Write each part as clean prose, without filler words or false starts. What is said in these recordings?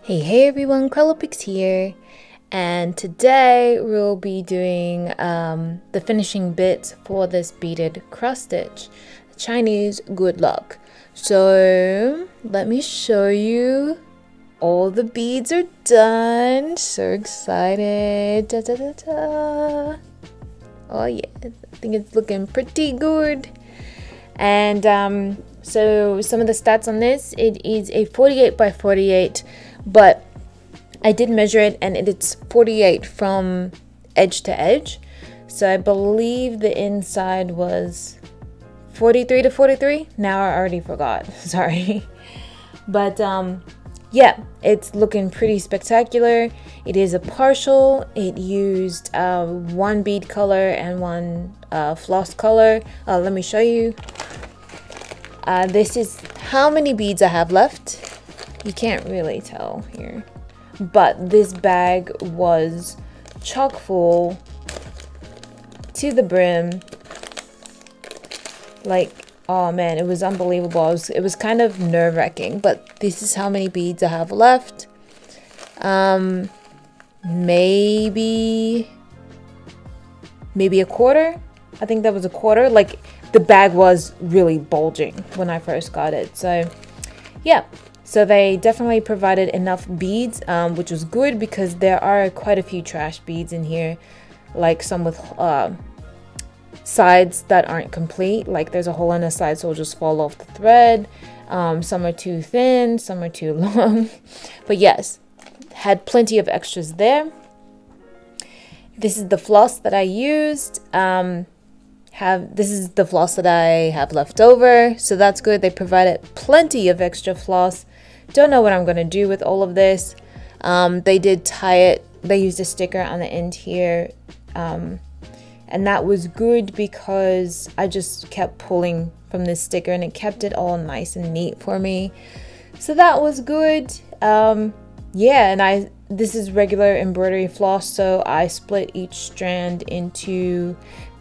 Hey everyone, Pix here, and today we'll be doing the finishing bits for this beaded cross stitch, Chinese good luck. So let me show you. All the beads are done. So excited. Da, da, da, da. Oh yeah, I think it's looking pretty good. And so some of the stats on this, it is a 48 by 48, but I did measure it and it's 48 from edge to edge. So I believe the inside was 43 to 43. Now I already forgot, sorry. But yeah, it's looking pretty spectacular. It is a partial. It used one bead color and one floss color. Let me show you. This is how many beads I have left. You can't really tell here, but this bag was chock full to the brim. Like, oh man, it was unbelievable. It was kind of nerve-wracking, but this is how many beads I have left. Maybe a quarter. I think that was a quarter. Like, the bag was really bulging when I first got it. So yeah, so they definitely provided enough beads, which was good because there are quite a few trash beads in here, like some with sides that aren't complete. Like there's a hole in the side, so it'll just fall off the thread. Some are too thin, some are too long. But yes, had plenty of extras there. This is the floss that I used. This is the floss that I have left over, so that's good. They provided plenty of extra floss. Don't know what I'm gonna do with all of this. They did tie it. They used a sticker on the end here, and that was good because I just kept pulling from this sticker and it kept it all nice and neat for me. So that was good. Yeah, and this is regular embroidery floss, so I split each strand into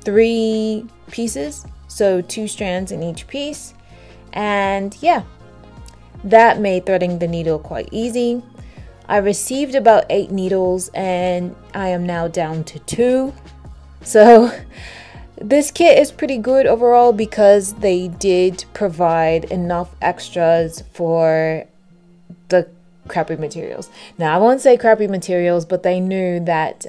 3 pieces, so 2 strands in each piece. And yeah, that made threading the needle quite easy. I received about 8 needles and I am now down to 2. So this kit is pretty good overall because they did provide enough extras for the crappy materials. Now I won't say crappy materials, but they knew that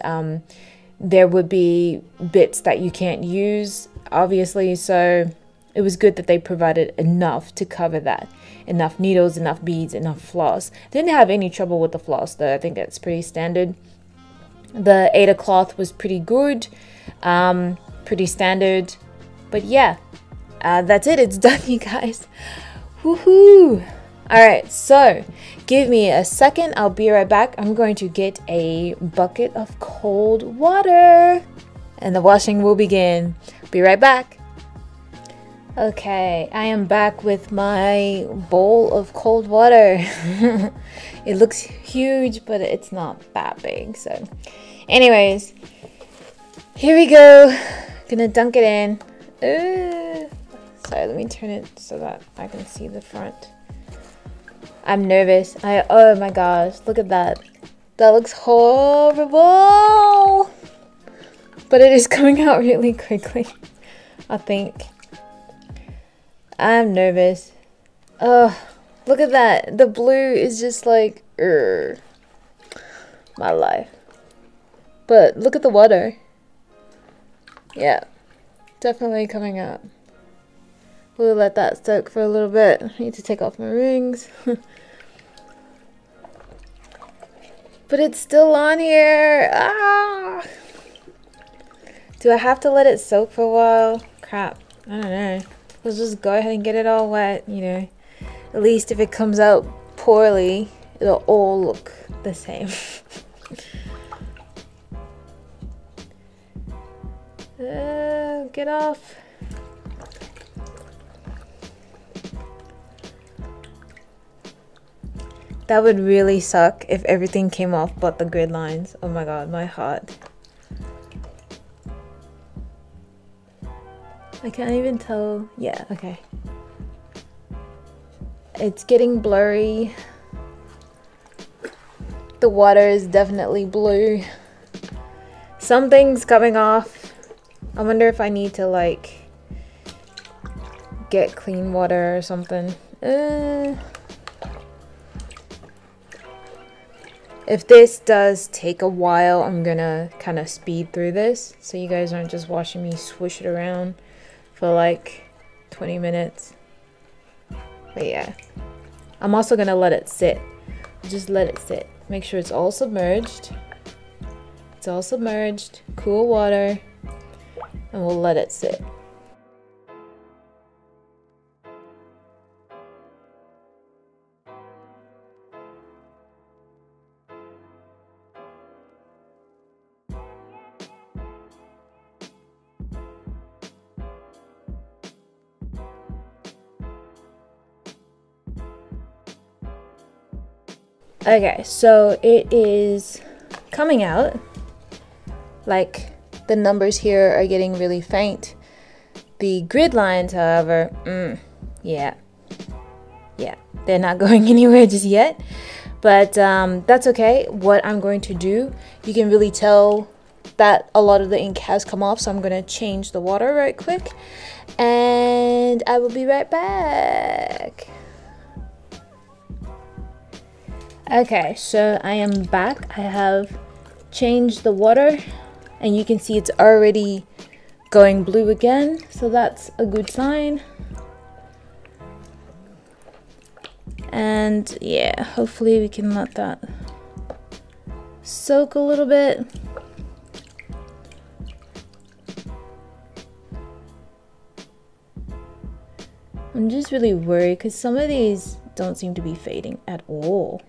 there would be bits that you can't use, obviously, so it was good that they provided enough to cover that. Enough needles, enough beads, enough floss. Didn't have any trouble with the floss though. I think that's pretty standard. The Aida cloth was pretty good, pretty standard. But yeah, that's it. It's done, you guys. Woohoo! Alright, so give me a second. I'll be right back. I'm going to get a bucket of cold water and the washing will begin. Be right back. Okay, I am back with my bowl of cold water. It looks huge, but it's not that big. So anyways, here we go. Gonna dunk it in. Sorry, let me turn it so that I can see the front. I'm nervous. Oh my gosh, look at that. That looks horrible. But it is coming out really quickly, I think. I'm nervous. Oh, look at that. The blue is just like, my life. But look at the water. Yeah, definitely coming out. We'll let that soak for a little bit. I need to take off my rings. But it's still on here. Ah! Do I have to let it soak for a while? Crap. I don't know. Let's just go ahead and get it all wet, you know. At least if it comes out poorly, it'll all look the same. Get off. That would really suck if everything came off but the grid lines. Oh my god, my heart. I can't even tell. Yeah, okay. It's getting blurry. The water is definitely blue. Something's coming off. I wonder if I need to like get clean water or something. If this does take a while, I'm gonna kind of speed through this so you guys aren't just watching me swish it around for like 20 minutes. But yeah, I'm also gonna let it sit. Just let it sit. Make sure it's all submerged. It's all submerged, cool water, and we'll let it sit. Okay, so it is coming out. Like, the numbers here are getting really faint. The grid lines, however, yeah, they're not going anywhere just yet. But that's okay. What I'm going to do, you can really tell that a lot of the ink has come off, so I'm going to change the water right quick. And I will be right back. Okay, so I am back. I have changed the water and you can see it's already going blue again, so that's a good sign. And yeah, hopefully we can let that soak a little bit. I'm just really worried because some of these don't seem to be fading at all.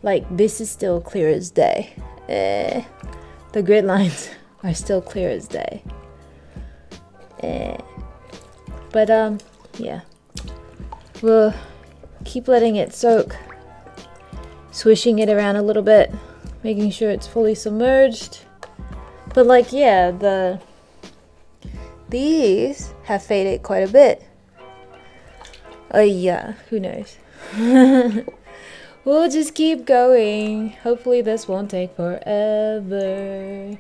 Like, this is still clear as day. The grid lines are still clear as day. But yeah, we'll keep letting it soak, swishing it around a little bit, making sure it's fully submerged. But like, yeah, these have faded quite a bit. Yeah, who knows? We'll just keep going. Hopefully this won't take forever.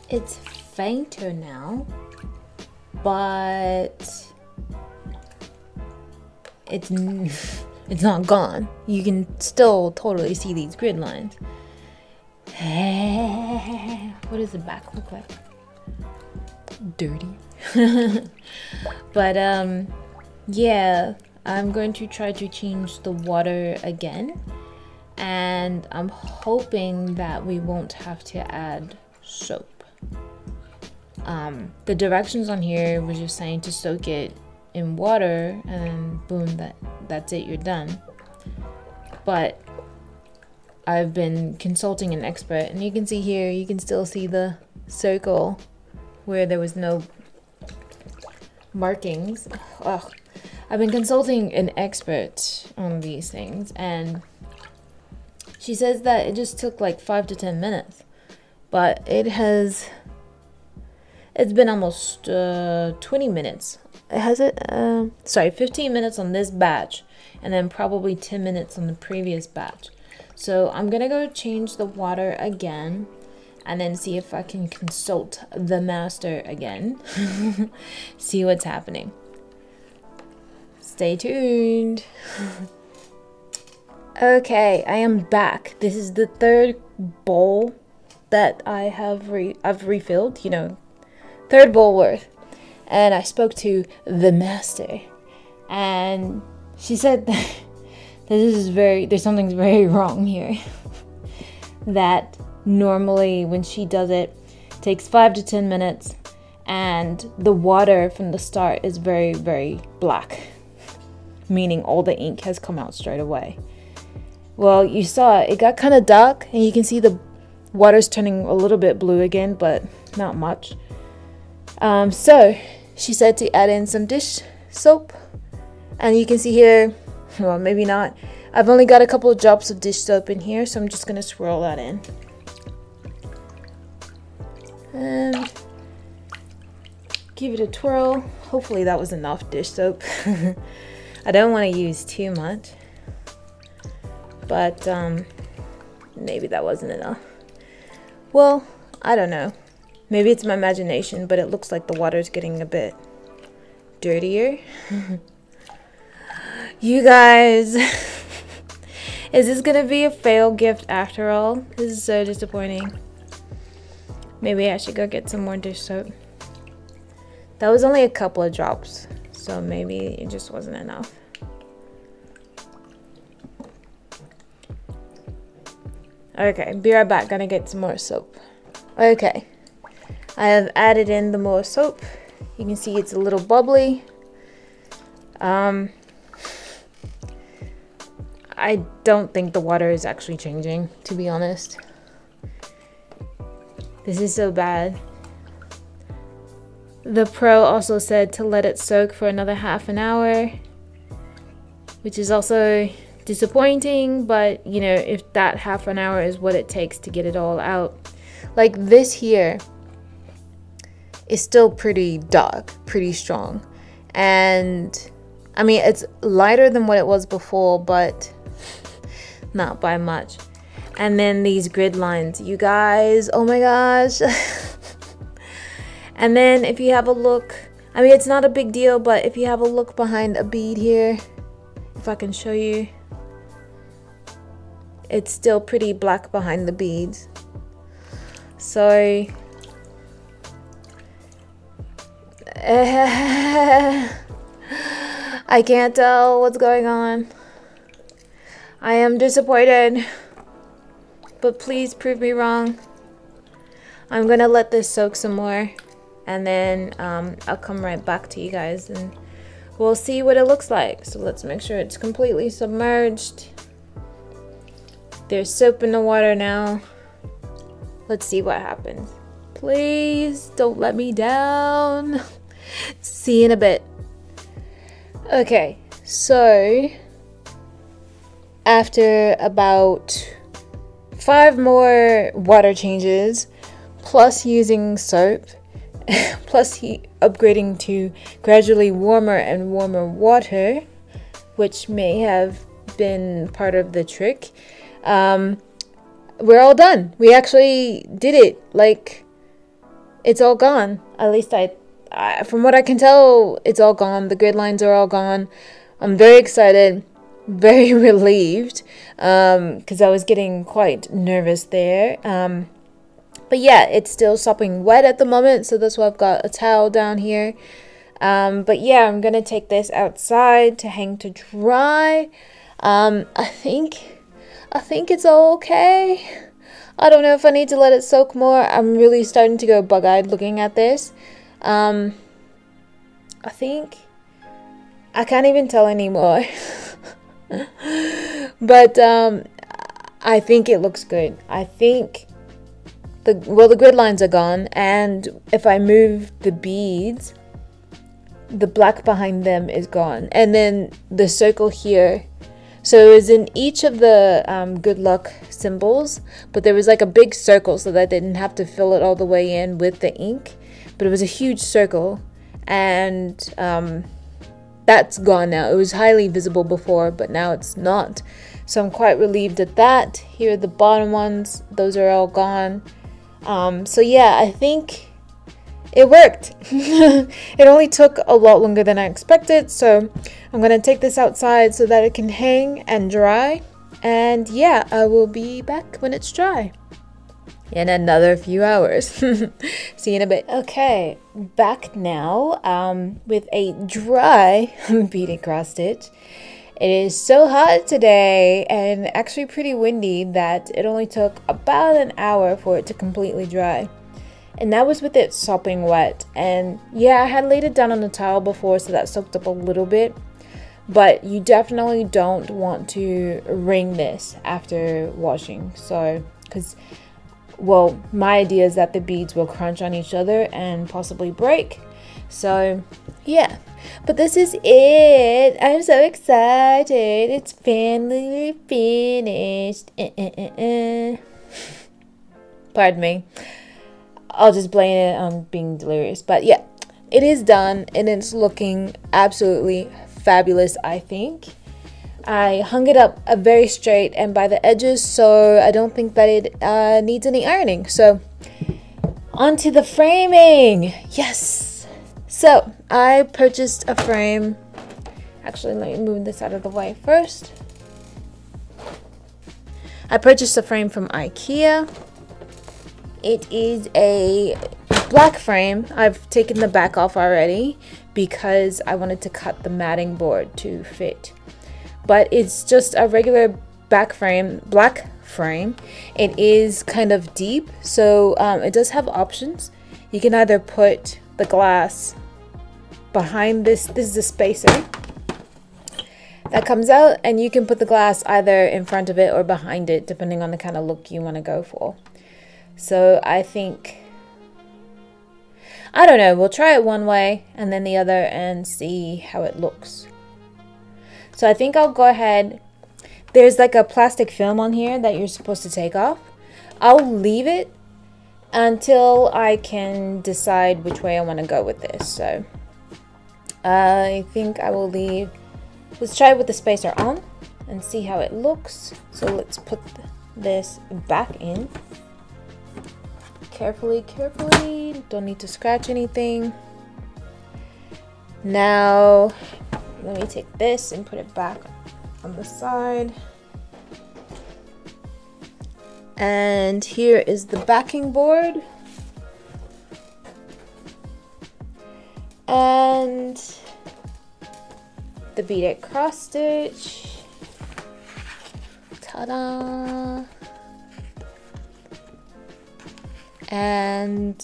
It's fainter now, but it's not gone. You can still totally see these grid lines. What does the back look like? Dirty. But yeah, I'm going to try to change the water again, and I'm hoping that we won't have to add soap. The directions on here was just saying to soak it in water and boom, that's it, you're done. But I've been consulting an expert, and you can see here, you can still see the circle where there was no markings. Ugh. I've been consulting an expert on these things, and she says that it just took like 5 to 10 minutes, but it's been almost 20 minutes. Has it? Sorry, 15 minutes on this batch, and then probably 10 minutes on the previous batch. So I'm gonna go change the water again, and then see if I can consult the master again. See what's happening. Stay tuned. Okay, I am back. This is the third bowl that I've refilled, you know, third bowl worth. And I spoke to the master, and she said that there's something very wrong here. That normally when she does it takes 5 to 10 minutes, and the water from the start is very, very black, meaning all the ink has come out straight away. Well, you saw it got kind of dark, and you can see the water's turning a little bit blue again, but not much. So she said to add in some dish soap, and you can see here, well, maybe not, I've only got a couple of drops of dish soap in here, so I'm just gonna swirl that in. And give it a twirl. Hopefully that was enough dish soap. I don't want to use too much, but maybe that wasn't enough. Well, I don't know. Maybe it's my imagination, but it looks like the water's getting a bit dirtier. You guys, is this gonna be a fail gift after all? This is so disappointing. Maybe I should go get some more dish soap. That was only a couple of drops, so maybe it just wasn't enough. Okay, be right back. Gonna get some more soap. Okay, I have added in the more soap. You can see it's a little bubbly. I don't think the water is actually changing, to be honest. This is so bad. The pro also said to let it soak for another half an hour, which is also disappointing, but you know, if that half an hour is what it takes to get it all out. Like this here is still pretty dark, pretty strong, and I mean it's lighter than what it was before, but not by much. And then these grid lines, you guys, oh my gosh. And then if you have a look, I mean it's not a big deal, but if you have a look behind a bead here, if I can show you, it's still pretty black behind the beads. So I can't tell what's going on. I am disappointed, but please prove me wrong. I'm gonna let this soak some more, and then I'll come right back to you guys and we'll see what it looks like. So let's make sure it's completely submerged. There's soap in the water now. Let's see what happens. Please don't let me down. See you in a bit. Okay, so after about 5 more water changes, plus using soap, plus upgrading to gradually warmer and warmer water, which may have been part of the trick, we're all done. We actually did it. Like, it's all gone. At least I from what I can tell, it's all gone. The grid lines are all gone. I'm very excited, very relieved, because I was getting quite nervous there. But yeah, it's still sopping wet at the moment, so that's why I've got a towel down here. But yeah, I'm gonna take this outside to hang to dry. I think it's all okay. I don't know if I need to let it soak more. I'm really starting to go bug-eyed looking at this. I think I can't even tell anymore. But I think it looks good. I think the grid lines are gone, and if I move the beads, the black behind them is gone, and then the circle here, so it was in each of the good luck symbols, but there was like a big circle so that I didn't have to fill it all the way in with the ink, but it was a huge circle, and that's gone now. It was highly visible before, but now it's not, so I'm quite relieved at that. Here are the bottom ones, those are all gone. So yeah, I think it worked. It only took a lot longer than I expected, so I'm gonna take this outside so that it can hang and dry, and yeah, I will be back when it's dry in another few hours. See you in a bit. Okay, back now with a dry beaded cross stitch. It is so hot today and actually pretty windy that it only took about an hour for it to completely dry. and that was with it sopping wet. And yeah, I had laid it down on the towel before, so that soaked up a little bit, but you definitely don't want to wring this after washing. So because, well, my idea is that the beads will crunch on each other and possibly break. So yeah, but this is it. I'm so excited. It's finally finished. Pardon me. I'll just blame it on being delirious. But yeah, it is done and it's looking absolutely fabulous, I think. I hung it up very straight and by the edges, so I don't think that it needs any ironing. So onto the framing. Yes. So I purchased a frame. Actually, let me move this out of the way first. I purchased a frame from IKEA. It is a black frame. I've taken the back off already because I wanted to cut the matting board to fit. But it's just a regular black frame. It is kind of deep, so it does have options. You can either put the glass behind this. This is a spacer that comes out, and you can put the glass either in front of it or behind it, depending on the kind of look you want to go for. So I think, I don't know, we'll try it one way and then the other and see how it looks. So I think I'll go ahead. There's like a plastic film on here that you're supposed to take off. I'll leave it until I can decide which way I want to go with this. So I think I will leave. Let's try it with the spacer on and see how it looks. So let's put this back in. Carefully, don't need to scratch anything. Now, let me take this and put it back on the side. And here is the backing board. And the beaded cross stitch. Ta-da! And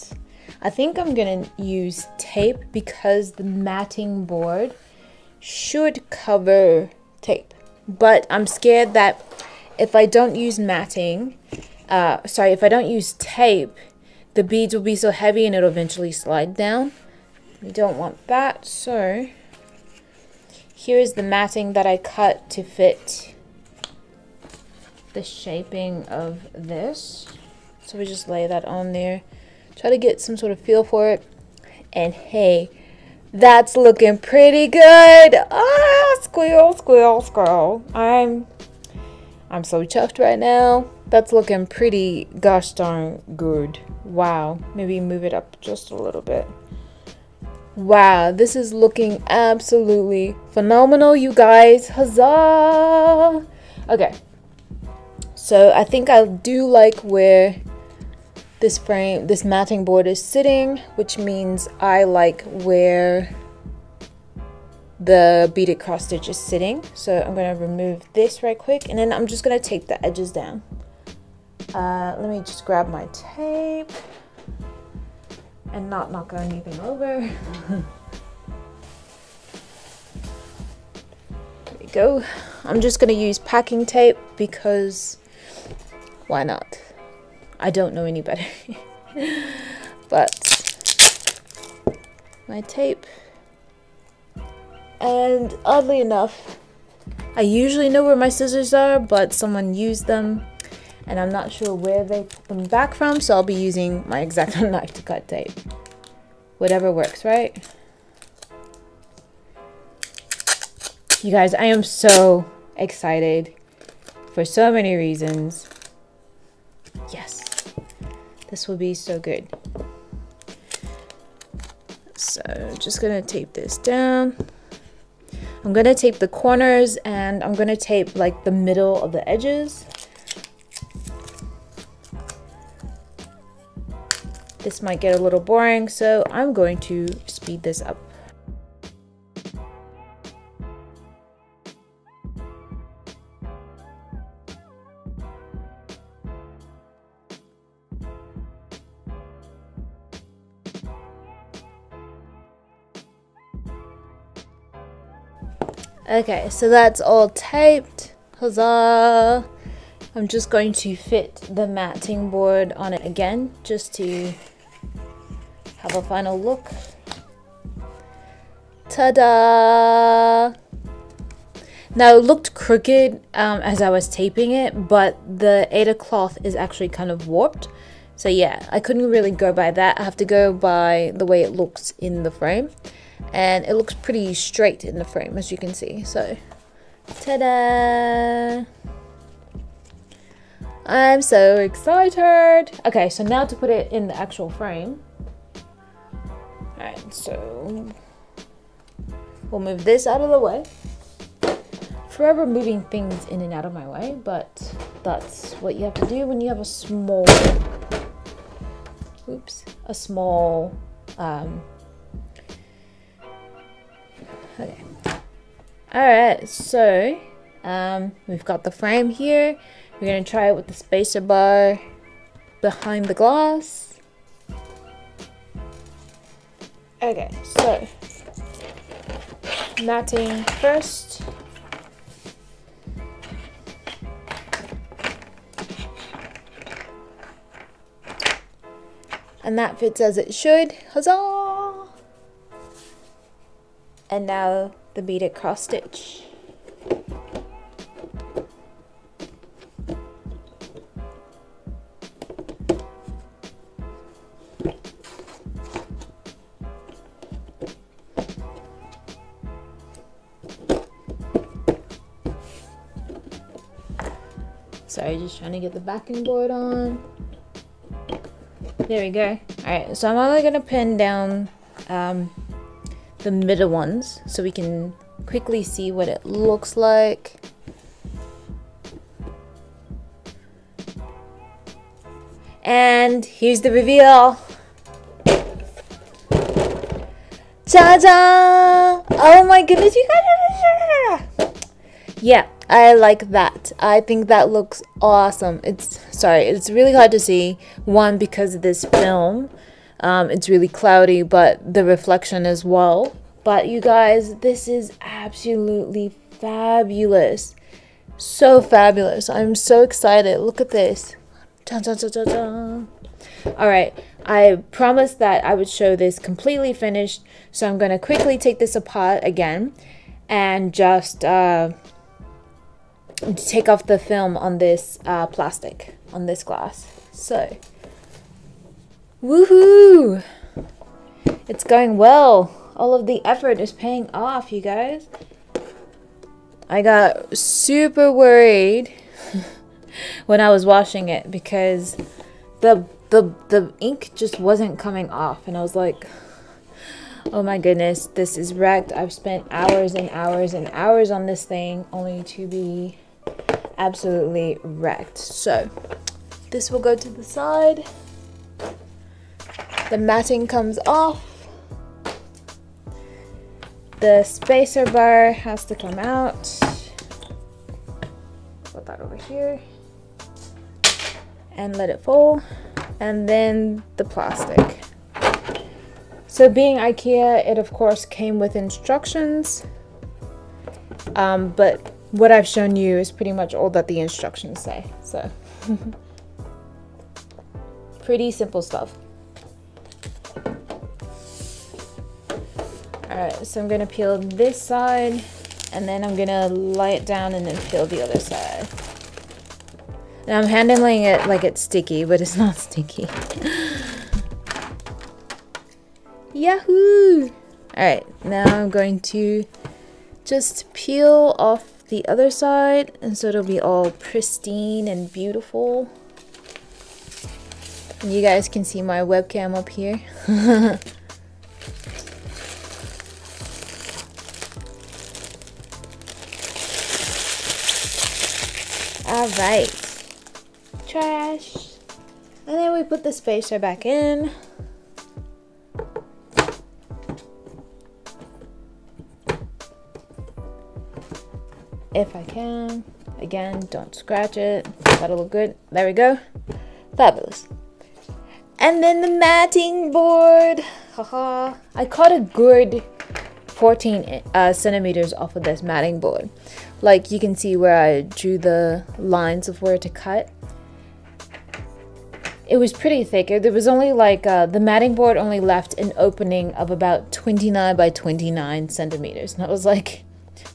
I think I'm gonna use tape because the matting board should cover tape, but I'm scared that if I don't use matting, if I don't use tape, the beads will be so heavy and it'll eventually slide down. We don't want that. So here's the matting that I cut to fit the shaping of this. So we just lay that on there, try to get some sort of feel for it, and hey, that's looking pretty good. Ah, squeal, squeal, squeal. I'm so chuffed right now. That's looking pretty gosh darn good. Wow, maybe move it up just a little bit. Wow, this is looking absolutely phenomenal, you guys. Huzzah! Okay, so I think I do like where this matting board is sitting, which means I like where the beaded cross stitch is sitting. So I'm going to remove this right quick, and then I'm just going to tape the edges down. Let me just grab my tape and not knock anything over. There we go. I'm just going to use packing tape because why not? I don't know any better. But my tape. And oddly enough, I usually know where my scissors are, but someone used them and I'm not sure where they put them back from, so I'll be using my X-Acto knife to cut tape. Whatever works, right? You guys, I am so excited for so many reasons. Yes. This will be so good. So just gonna tape this down. I'm gonna tape the corners and I'm gonna tape like the middle of the edges. This might get a little boring, so I'm going to speed this up. Okay, so that's all taped. Huzzah! I'm just going to fit the matting board on it again just to have a final look. Ta-da! Now it looked crooked as I was taping it, but the Aida cloth is actually kind of warped. So yeah, I couldn't really go by that. I have to go by the way it looks in the frame. And it looks pretty straight in the frame, as you can see. So, ta-da! I'm so excited! Okay, so now to put it in the actual frame. Alright, so we'll move this out of the way. Forever moving things in and out of my way, but that's what you have to do when you have a small, okay. Alright, so we've got the frame here. We're gonna try it with the spacer bar behind the glass. Okay, so matting first. And that fits as it should. Huzzah! And now the beaded cross stitch. Sorry, just trying to get the backing board on. There we go. Alright, so I'm only going to pin down the middle ones so we can quickly see what it looks like. And here's the reveal. Ta-da! Oh my goodness, you guys! Yeah, I like that. I think that looks awesome. It's really hard to see. One, because of this film. It's really cloudy, but the reflection as well. But you guys, this is absolutely fabulous. So fabulous. I'm so excited. Look at this. Dun, dun, dun, dun, dun. Alright, I promised that I would show this completely finished. So I'm going to quickly take this apart again. And just take off the film on this plastic, on this glass. So, woohoo! It's going well. All of the effort is paying off, you guys. I got super worried when I was washing it because the ink just wasn't coming off, and I was like, oh my goodness, this is wrecked. I've spent hours and hours and hours on this thing only to be absolutely wrecked. So this will go to the side. The matting comes off. The spacer bar has to come out. Put that over here and let it fall. And then the plastic. So being IKEA, it of course came with instructions, but what I've shown you is pretty much all that the instructions say. So pretty simple stuff. Alright, so I'm going to peel this side, and then I'm going to lay it down and then peel the other side. And I'm handling it like it's sticky, but it's not sticky. Yahoo! Alright, now I'm going to just peel off the other side, and so it'll be all pristine and beautiful. And you guys can see my webcam up here. Alright. Trash. And then we put the spacer back in. If I can. Again, don't scratch it. That'll look good. There we go. Fabulous. And then the matting board. Haha. I caught a good 14 centimeters off of this matting board. Like you can see where I drew the lines of where to cut. It was pretty thick. There was only like, the matting board only left an opening of about 29 by 29 centimeters. And I was like,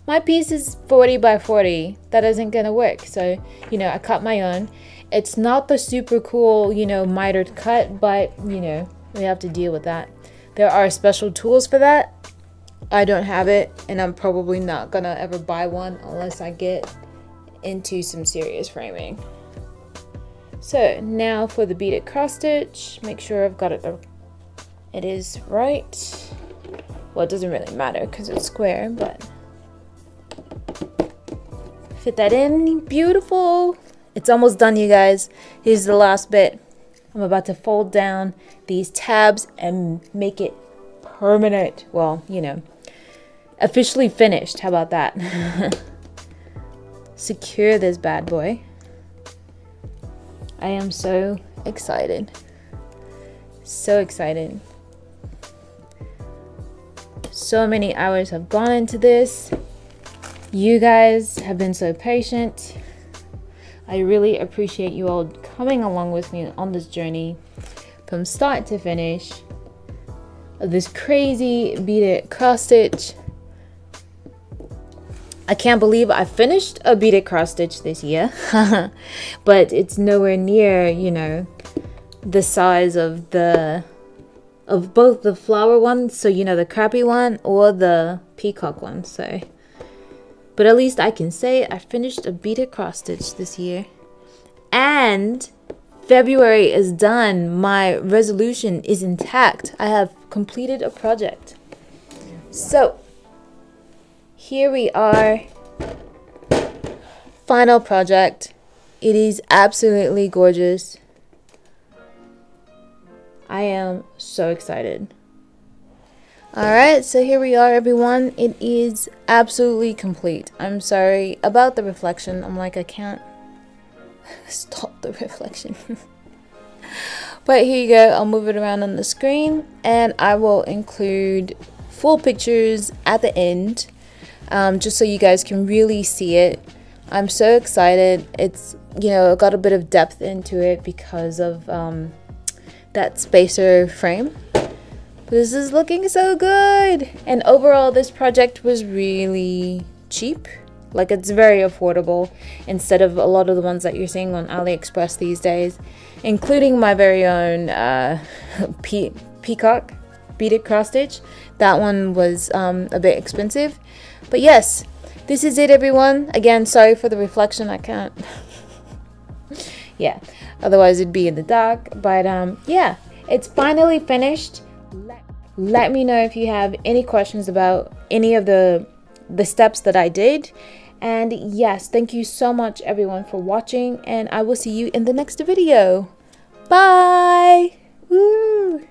my piece is 40 by 40. That isn't gonna work. So, you know, I cut my own. It's not the super cool, you know, mitered cut, but, you know, we have to deal with that. There are special tools for that. I don't have it, and I'm probably not gonna ever buy one unless I get into some serious framing. So now for the beaded cross stitch, make sure I've got it is right. Well, it doesn't really matter because it's square, but fit that in. Beautiful. It's almost done, you guys. Here's the last bit. I'm about to fold down these tabs and make it permanent. Well, you know, officially finished. How about that? Secure this bad boy. I am so excited. So excited. So many hours have gone into this. You guys have been so patient. I really appreciate you all coming along with me on this journey from start to finish of this crazy beaded cross stitch. I can't believe I finished a beaded cross stitch this year, but it's nowhere near, you know, the size of both the flower one, so you know, the crappy one, or the peacock one. So, but at least I can say I finished a beaded cross stitch this year, and February is done. My resolution is intact. I have completed a project. So here we are, final project. It is absolutely gorgeous. I am so excited. Alright, so here we are, everyone. It is absolutely complete. I'm sorry about the reflection. I'm like, I can't stop the reflection. But here you go. I'll move it around on the screen, and I will include full pictures at the end. Just so you guys can really see it. I'm so excited. It's, you know, got a bit of depth into it because of that spacer frame. This is looking so good. And overall, this project was really cheap. Like, it's very affordable instead of a lot of the ones that you're seeing on AliExpress these days, including my very own peacock beaded cross stitch. That one was a bit expensive. But yes, this is it, everyone. Again, sorry for the reflection. I can't. Yeah, otherwise it'd be in the dark. But yeah, it's finally finished. Let me know if you have any questions about any of the steps that I did. And yes, thank you so much, everyone, for watching. And I will see you in the next video. Bye. Woo.